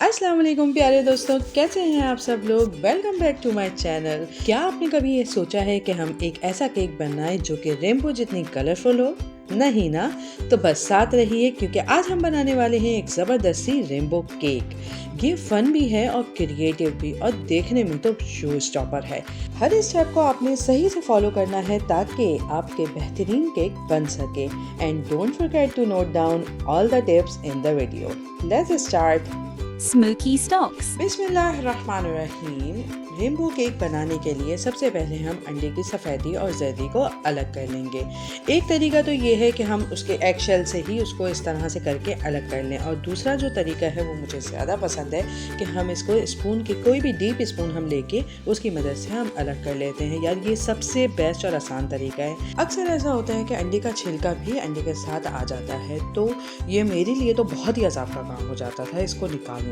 अस्सलाम वालेकुम प्यारे दोस्तों, कैसे हैं आप सब लोग। Welcome back to my channel. क्या आपने कभी ये सोचा है कि हम एक ऐसा केक बनाएं जो कि रेनबो जितनी कलरफुल हो? नहीं ना, तो बस साथ रहिए क्योंकि आज हम बनाने वाले हैं एक ज़बरदस्ती रेनबो केक। ये फन भी है और क्रिएटिव भी और देखने में तो शो स्टॉपर है। हर स्टेप को आपने सही से फॉलो करना है ताकि आपके बेहतरीन केक बन सके। And don't forget to note down all the tips in the video. Let's start. Smoky stocks. बिस्मिल्लाहिर्रहमानिर्रहीम। रेनबो केक बनाने के लिए सबसे पहले हम अंडे की सफ़ेदी और जर्दी को अलग कर लेंगे। एक तरीका तो ये है कि हम उसके एग शेल से ही उसको इस तरह से करके अलग कर लें, और दूसरा जो तरीका है वो मुझे ज़्यादा पसंद है कि हम इसको स्पून की कोई भी डीप स्पून हम लेके उसकी मदद से हम अलग कर लेते हैं। यार ये सबसे बेस्ट और आसान तरीका है। अक्सर ऐसा होता है कि अंडे का छिलका भी अंडे के साथ आ जाता है, तो ये मेरे लिए तो बहुत ही अज़ाब का काम हो जाता था इसको निकालना।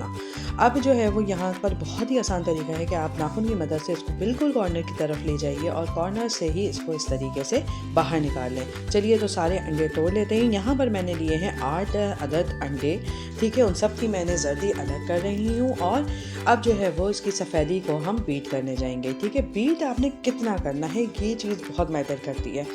अब जो है वो यहाँ पर बहुत ही आसान तरीका है कि आप नाखून की मदद से इसको बिल्कुल कॉर्नर की तरफ ले जाइए और कॉर्नर से ही इसको इस तरीके से बाहर निकाल लें। चलिए तो सारे अंडे तोड़ लेते हैं। यहाँ पर मैंने लिए हैं 8 अदद अंडे, ठीक है। उन सब की मैंने जर्दी अलग कर रही हूँ और अब जो है वो इसकी सफ़ेदी को हम बीट करने जाएंगे, ठीक है। बीट आपने कितना करना है ये चीज़ बहुत मैटर करती है।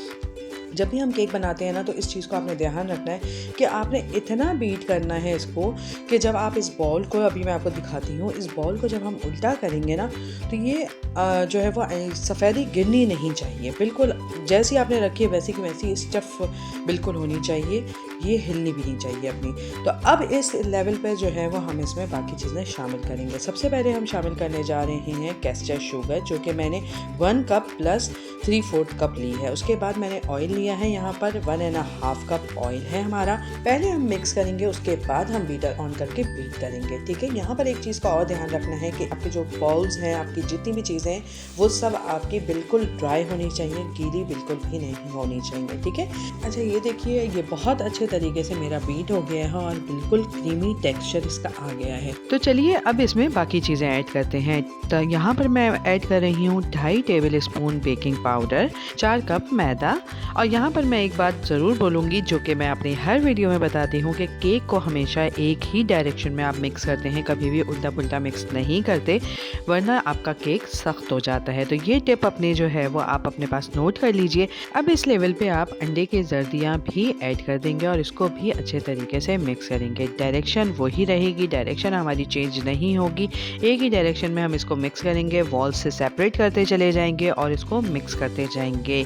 जब भी हम केक बनाते हैं ना, तो इस चीज़ को आपने ध्यान रखना है कि आपने इतना बीट करना है इसको कि जब आप इस बॉल को, अभी मैं आपको दिखाती हूँ, इस बॉल को जब हम उल्टा करेंगे ना तो ये जो है वो सफ़ेदी गिरनी नहीं चाहिए। बिल्कुल जैसी आपने रखी है वैसी की वैसी स्टफ़ बिल्कुल होनी चाहिए, ये हिलनी भी नहीं चाहिए अपनी। तो अब इस लेवल पे जो है वो हम इसमें बाकी चीज़ें शामिल करेंगे। सबसे पहले हम शामिल करने जा रहे हैं कैस्टर शुगर, जो कि मैंने 1 कप प्लस 3/4 कप ली है। उसके बाद मैंने ऑयल लिया है, यहाँ पर 1.5 कप ऑयल है हमारा। पहले हम मिक्स करेंगे, उसके बाद हम बीटर ऑन करके बीट करेंगे, ठीक है। यहाँ पर एक चीज़ का और ध्यान रखना है कि आपके जो बॉल्स हैं, आपकी जितनी भी चीज़ें हैं, वो सब आपकी बिल्कुल ड्राई होनी चाहिए, गीली बिल्कुल भी नहीं होनी चाहिए, ठीक है। अच्छा ये देखिए, ये बहुत अच्छे तरीके से मेरा बीट हो गया है और बिल्कुल क्रीमी टेक्सचर इसका आ गया है। तो चलिए अब इसमें बाकी चीज़ें ऐड करते हैं। तो यहाँ पर मैं ऐड कर रही हूँ 2.5 tablespoon baking powder, 4 cup मैदा। और यहाँ पर मैं एक बात ज़रूर बोलूँगी जो कि मैं अपनी हर वीडियो में बताती हूँ कि केक को हमेशा एक ही डायरेक्शन में आप मिक्स करते हैं, कभी भी उल्टा पुल्टा मिक्स नहीं करते, वरना आपका केक सख्त हो जाता है। तो ये टिप अपनी जो है वो आप अपने पास नोट कर लीजिए। अब इस लेवल पे आप अंडे की जर्दियाँ भी ऐड कर देंगे और इसको भी अच्छे तरीके से मिक्स करेंगे। डायरेक्शन वही रहेगी, डायरेक्शन हमारी चेंज नहीं होगी, एक ही डायरेक्शन में हम इसको मिक्स करेंगे। वॉल से सेपरेट करते चले जाएंगे और इसको मिक्स करते जाएंगे।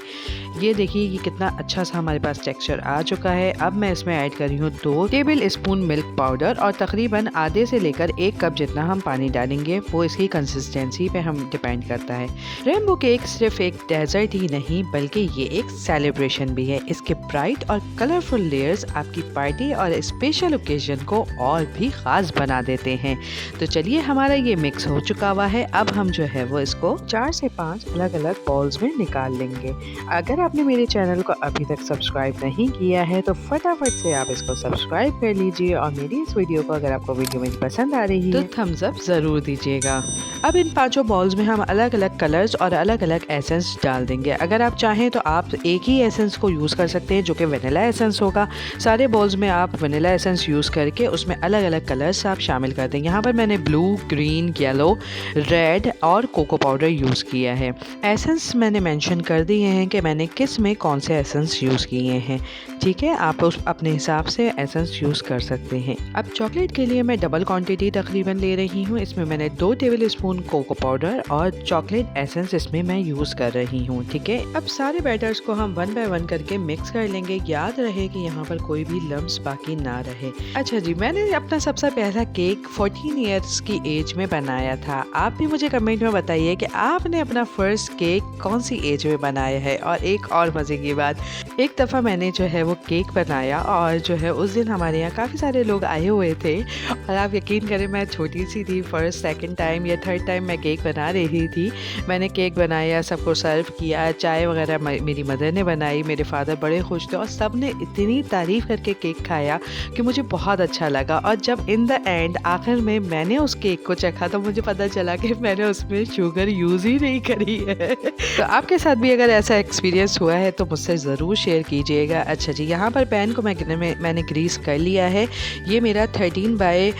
ये देखिए ये कितना अच्छा सा हमारे पास टेक्सचर आ चुका है। अब मैं इसमें ऐड कर रही हूँ 2 टेबल स्पून मिल्क पाउडर और तकरीबन आधे से लेकर 1 कप जितना हम पानी डालेंगे, वो इसकी कंसिस्टेंसी पे हम डिपेंड करता है। रेनबो केक सिर्फ एक डेजर्ट ही नहीं बल्कि ये एक सेलिब्रेशन भी है। इसके ब्राइट और कलरफुल लेयर्स आपकी पार्टी और स्पेशल ओकेजन को और भी ख़ास बना देते हैं। तो चलिए हमारा ये मिक्स हो चुका हुआ है। अब हम जो है वो इसको 4 से 5 अलग अलग बॉल्स में निकाल लेंगे। अगर आपने मेरे चैनल को अभी तक सब्सक्राइब नहीं किया है तो फटाफट से आप इसको सब्सक्राइब कर लीजिए और मेरी इस वीडियो को, अगर आपको वीडियो मेरी पसंद आ रही है तो थम्स अप ज़रूर दीजिएगा। अब इन 5 बॉल्स में हम अलग अलग कलर्स और अलग अलग एसेंस डाल देंगे। अगर आप चाहें तो आप एक ही एसेंस को यूज़ कर सकते हैं जो कि वनीला एसेंस होगा। सारे बॉल्स में आप वनीला एसेंस यूज़ करके उसमें अलग अलग कलर्स आप शामिल कर दें। यहाँ पर मैंने ब्लू, ग्रीन, येलो, रेड और कोको पाउडर यूज़ किया है। एसेंस मैंने मेंशन कर दिए हैं कि मैंने किस में कौन से एसेंस यूज़ किए हैं, ठीक है। आप उस अपने हिसाब से एसेंस यूज़ कर सकते हैं। अब चॉकलेट के लिए मैं डबल क्वांटिटी तकरीबन ले रही हूँ। इसमें मैंने 2 टेबल स्पून कोको पाउडर और चॉकलेट एसेंस इसमें मैं यूज़ कर रही हूँ, ठीक है। अब सारे बैटर्स को हम 1 बाय 1 करके मिक्स कर लेंगे। याद रहे कि यहाँ पर कोई भी लम्स बाकी ना रहे। अच्छा जी, मैंने अपना सबसे पहला केक 14 ईयर्स की एज में बनाया था। आप भी मुझे कमेंट में बताइए कि आपने अपना फर्स्ट केक कौन सी एज में बनाया है। और एक और मज़े की बात, एक दफ़ा मैंने जो है वो केक बनाया और जो है उस दिन हमारे यहाँ काफ़ी सारे लोग आए हुए थे और आप यकीन करें मैं छोटी सी थी, फर्स्ट सेकंड टाइम या थर्ड टाइम मैं केक बना रही थी। मैंने केक बनाया, सबको सर्व किया, चाय वगैरह मेरी मदर ने बनाई, मेरे फादर बड़े खुश थे और सब ने इतनी तारीफ़ करके केक खाया कि मुझे बहुत अच्छा लगा। और जब इन द एंड आखिर में मैंने उस केक को चखा तो मुझे पता चला कि मैंने उसमें शुगर यूज़ ही नहीं करी है। तो आपके साथ भी अगर ऐसा एक्सपीरियंस हुआ है तो मुझसे मुझसे ज़रूर शेयर कीजिएगा। अच्छा जी, यहाँ पर पैन को मैंने ग्रीस कर लिया है। ये मेरा 13 बाय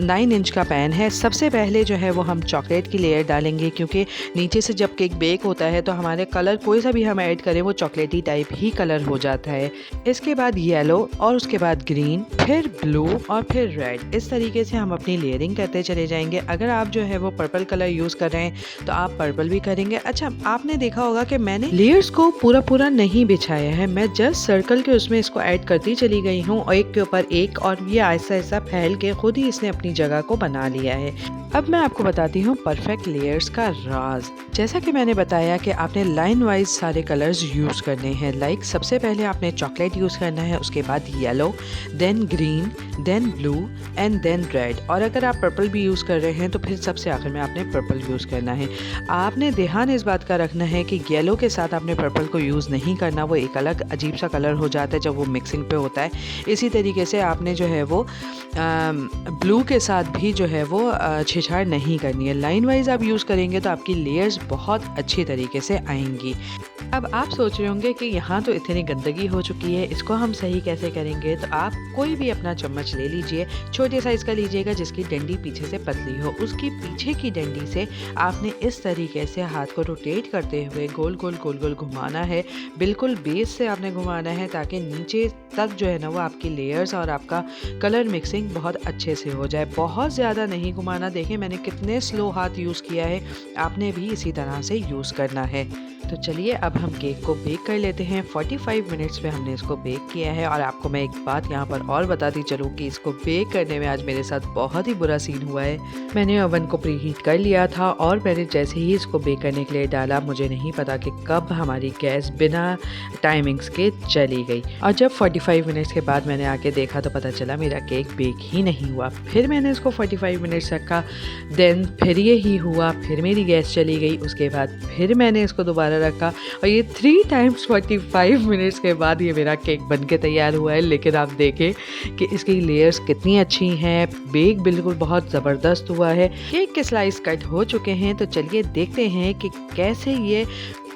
9 इंच का पैन है। सबसे पहले जो है वो हम चॉकलेट की लेयर डालेंगे, क्योंकि नीचे से जब केक बेक होता है तो हमारे कलर कोई सा भी हम ऐड करें वो चॉकलेटी टाइप ही कलर हो जाता है। इसके बाद येलो और उसके बाद ग्रीन, फिर ब्लू और फिर रेड। इस तरीके से हम अपनी लेयरिंग करते चले जाएंगे। अगर आप जो है वो पर्पल कलर यूज़ कर रहे हैं तो आप पर्पल भी करेंगे। अच्छा, आपने देखा होगा कि मैंने लेयर्स को पूरा नहीं बिछाया है, मैं जस्ट सर्कल के उसमें इसको ऐड करती चली गई हूँ, और एक के ऊपर एक, और ये ऐसा ऐसा फैल के खुद ही इसने अपनी जगह को बना लिया है। अब मैं आपको बताती हूँ परफेक्ट लेयर्स का राज। जैसा कि मैंने बताया कि आपने लाइन वाइज सारे कलर्स यूज़ करने हैं। लाइक सबसे पहले आपने चॉकलेट यूज़ करना है, उसके बाद yellow, then green, then blue and then red. और अगर आप पर्पल भी यूज़ कर रहे हैं तो फिर सबसे आखिर में आपने पर्पल यूज़ करना है। आपने ध्यान इस बात का रखना है कि येलो के साथ आपने पर्पल को यूज़ नहीं करना, वो एक अलग अजीब सा कलर हो जाता है जब वो मिक्सिंग पे होता है। इसी तरीके से आपने जो है वो ब्लू के साथ भी जो है वो छेड़छाड़ नहीं करनी है। लाइन वाइज आप यूज़ करेंगे तो आपकी लेयर्स बहुत अच्छी तरीके से आएंगी। अब आप सोच रहे होंगे कि यहाँ तो इतनी गंदगी हो चुकी है, इसको हम सही कैसे करेंगे। तो आप कोई भी अपना चम्मच ले लीजिए, छोटे साइज़ का लीजिएगा जिसकी डंडी पीछे से पतली हो। उसकी पीछे की डंडी से आपने इस तरीके से हाथ को रोटेट करते हुए गोल गोल घुमाना है। बिल्कुल बेस से आपने घुमाना है ताकि नीचे तक जो है ना वो आपकी लेयर्स और आपका कलर मिक्सिंग बहुत अच्छे से हो जाए। बहुत ज़्यादा नहीं घुमाना। देखिए मैंने कितने स्लो हाथ यूज़ किया है, आपने भी इसी तरह से यूज़ करना है। तो चलिए अब हम केक को बेक कर लेते हैं। 45 मिनट्स में हमने इसको बेक किया है। और आपको मैं एक बात यहाँ पर और बताती चलूँ कि इसको बेक करने में आज मेरे साथ बहुत ही बुरा सीन हुआ है। मैंने ओवन को प्री हीट कर लिया था और मैंने जैसे ही इसको बेक करने के लिए डाला, मुझे नहीं पता कि कब हमारी गैस बिना टाइमिंग्स के चली गई। और जब 45 मिनट्स के बाद मैंने आके देखा तो पता चला मेरा केक बेक ही नहीं हुआ। फिर मैंने इसको 45 मिनट्स रखा, देन फिर ये ही हुआ, फिर मेरी गैस चली गई। उसके बाद फिर मैंने इसको दोबारा रखा और ये 3 टाइम्स 45 मिनट्स के बाद ये मेरा केक बन के तैयार हुआ है। लेकिन आप देखें कि इसकी लेयर्स कितनी अच्छी हैं, बेक बिल्कुल बहुत ज़बरदस्त हुआ है। केक के स्लाइस कट हो चुके हैं। तो चलिए देखते हैं कि कैसे ये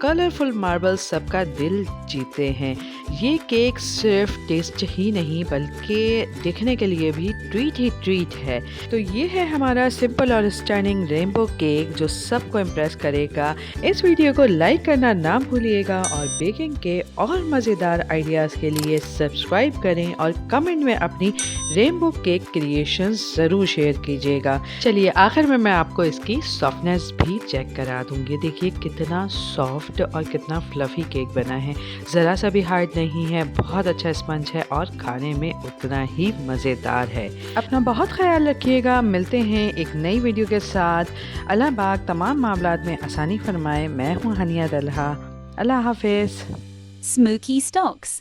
कलरफुल मार्बल्स सबका दिल जीते हैं। ये केक सिर्फ टेस्ट ही नहीं बल्कि दिखने के लिए भी ट्रीट ही ट्रीट है। तो ये है हमारा सिंपल और स्टनिंग रेनबो केक जो सबको इम्प्रेस करेगा। इस वीडियो को लाइक करना ना भूलिएगा और बेकिंग के और मज़ेदार आइडियाज़ के लिए सब्सक्राइब करें और कमेंट में अपनी रेनबो केक क्रिएशंस ज़रूर शेयर कीजिएगा। चलिए आखिर में मैं आपको इसकी सॉफ्टनेस भी चेक करा दूँगी। देखिए कितना सॉफ्ट और कितना फ्लफी केक बना है, ज़रा सा भी हार्ड नहीं है, बहुत अच्छा स्पंज है और खाने में उतना ही मज़ेदार है। अपना बहुत ख्याल रखिएगा। मिलते हैं एक नई वीडियो के साथ। अल्लाह पाक तमाम मामलात में आसानी फरमाए। मैं हूँ हनिया दल्हा। अल्लाह हाफिज़। Smoky Stocks.